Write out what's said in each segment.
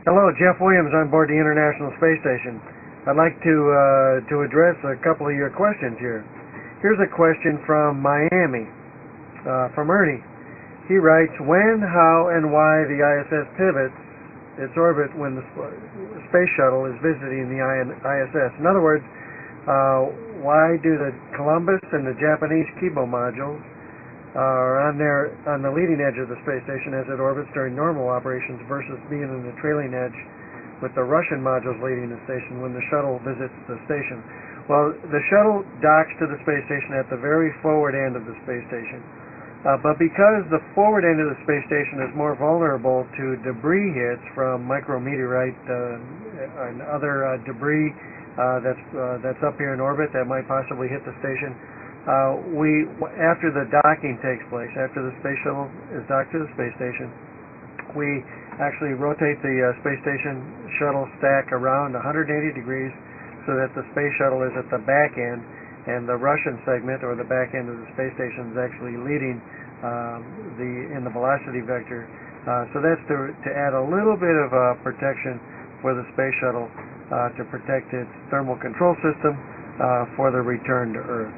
Hello, Jeff Williams on board the International Space Station. I'd like to address a couple of your questions here. Here's a question from Miami, from Ernie. He writes, when, how, and why the ISS pivots its orbit when the space shuttle is visiting the ISS. In other words, why do the Columbus and the Japanese Kibo modules are on the leading edge of the space station as it orbits during normal operations versus being in the trailing edge with the Russian modules leading the station when the shuttle visits the station? Well, the shuttle docks to the space station at the very forward end of the space station. But because the forward end of the space station is more vulnerable to debris hits from micrometeorite and other debris that's up here in orbit that might possibly hit the station, after the docking takes place, after the space shuttle is docked to the space station, we actually rotate the space station shuttle stack around 180 degrees so that the space shuttle is at the back end, and the Russian segment, or the back end of the space station, is actually leading in the velocity vector. So that's to add a little bit of protection for the space shuttle to protect its thermal control system for the return to Earth.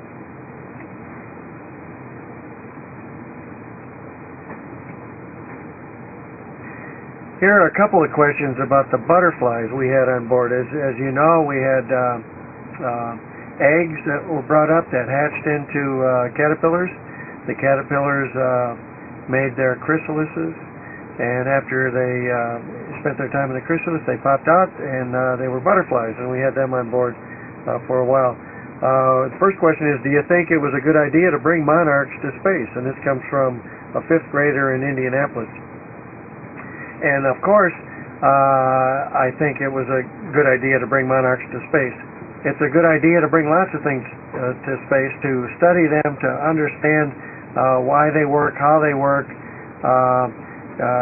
Here are a couple of questions about the butterflies we had on board. As you know, we had eggs that were brought up that hatched into caterpillars. The caterpillars made their chrysalises, and after they spent their time in the chrysalis, they popped out, and they were butterflies, and we had them on board for a while. The first question is, do you think it was a good idea to bring monarchs to space? And this comes from a 5th grader in Indianapolis. And of course, I think it was a good idea to bring monarchs to space. It's a good idea to bring lots of things to space, to study them, to understand why they work, how they work, to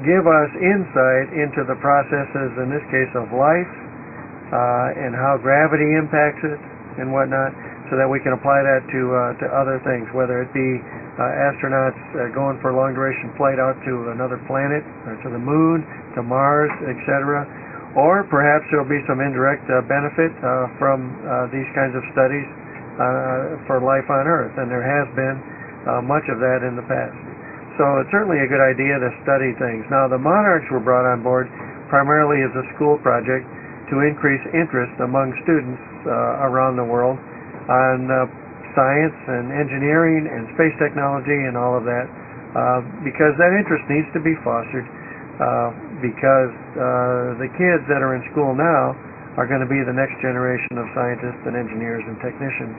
give us insight into the processes, in this case of life, and how gravity impacts it and whatnot, so that we can apply that to other things, whether it be astronauts going for a long-duration flight out to another planet, or to the moon, to Mars, etc. Or perhaps there will be some indirect benefit from these kinds of studies for life on Earth, and there has been much of that in the past. So it's certainly a good idea to study things. Now, the monarchs were brought on board primarily as a school project to increase interest among students around the world on science and engineering and space technology and all of that, because that interest needs to be fostered, because the kids that are in school now are going to be the next generation of scientists and engineers and technicians,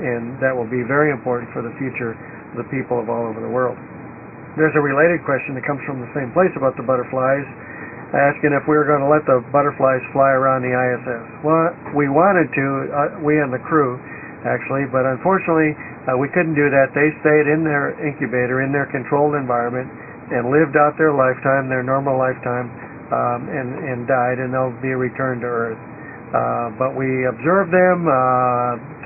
and that will be very important for the future of the people of all over the world. There's a related question that comes from the same place about the butterflies, asking if we were going to let the butterflies fly around the ISS. Well, we wanted to, we and the crew, actually, but unfortunately we couldn't do that. They stayed in their incubator, in their controlled environment, and lived out their lifetime, their normal lifetime, and died, and they'll be returned to Earth. But we observed them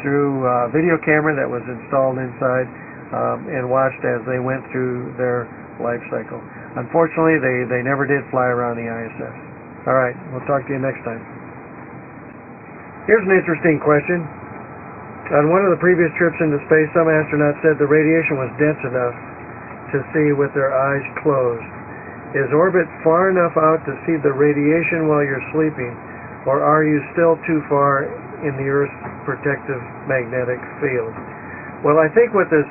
through a video camera that was installed inside, and watched as they went through their life cycle. Unfortunately, they never did fly around the ISS. All right, we'll talk to you next time. Here's an interesting question. On one of the previous trips into space, some astronauts said the radiation was dense enough to see with their eyes closed. Is orbit far enough out to see the radiation while you're sleeping, or are you still too far in the Earth's protective magnetic field? Well, I think what this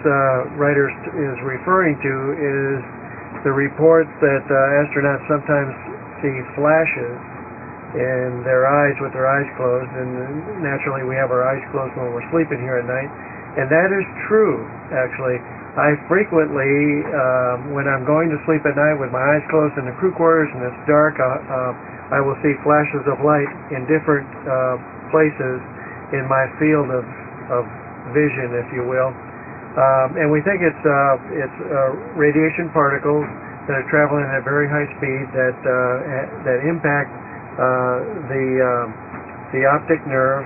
writer is referring to is the reports that astronauts sometimes see flashes in their eyes with their eyes closed, and naturally we have our eyes closed when we're sleeping here at night, and that is true, actually. I frequently, when I'm going to sleep at night with my eyes closed in the crew quarters and it's dark, I will see flashes of light in different places in my field of vision, if you will. And we think it's radiation particles that are traveling at very high speed that impact the optic nerve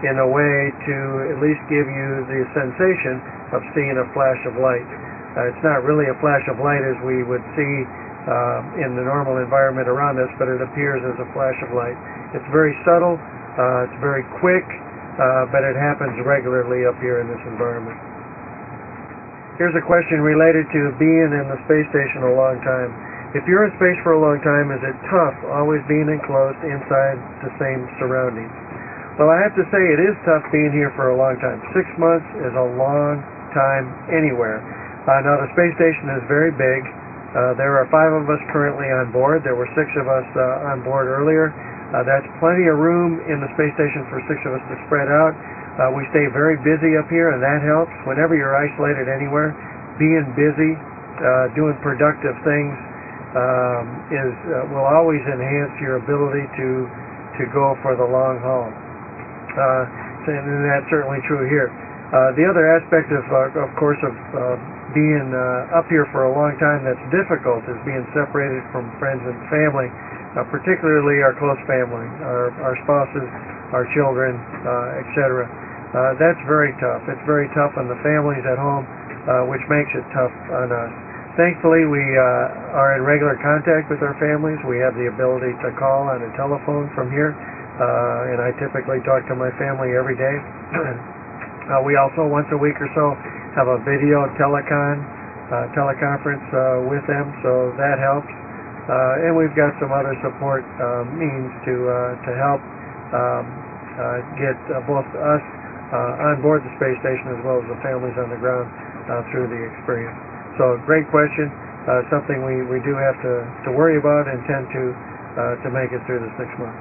in a way to at least give you the sensation of seeing a flash of light. It's not really a flash of light as we would see in the normal environment around us, but it appears as a flash of light. It's very subtle, it's very quick, but it happens regularly up here in this environment. Here's a question related to being in the space station a long time. If you're in space for a long time, is it tough always being enclosed inside the same surroundings? Well, I have to say it is tough being here for a long time. 6 months is a long time anywhere. Now, the space station is very big. There are 5 of us currently on board. There were 6 of us on board earlier. That's plenty of room in the space station for 6 of us to spread out. We stay very busy up here, and that helps. Whenever you're isolated anywhere, being busy, doing productive things will always enhance your ability to go for the long haul. And that's certainly true here. The other aspect of course, of being up here for a long time that's difficult is being separated from friends and family, particularly our close family, our spouses, our children, etc. That's very tough. It's very tough on the families at home, which makes it tough on us. Thankfully, we are in regular contact with our families. We have the ability to call on a telephone from here, and I typically talk to my family every day. We also, once a week or so, have a video teleconference with them, so that helps. And we've got some other support means to help get both us on board the space station as well as the families on the ground through the experience. So, great question. Something we do have to worry about and tend to make it through the 6 months.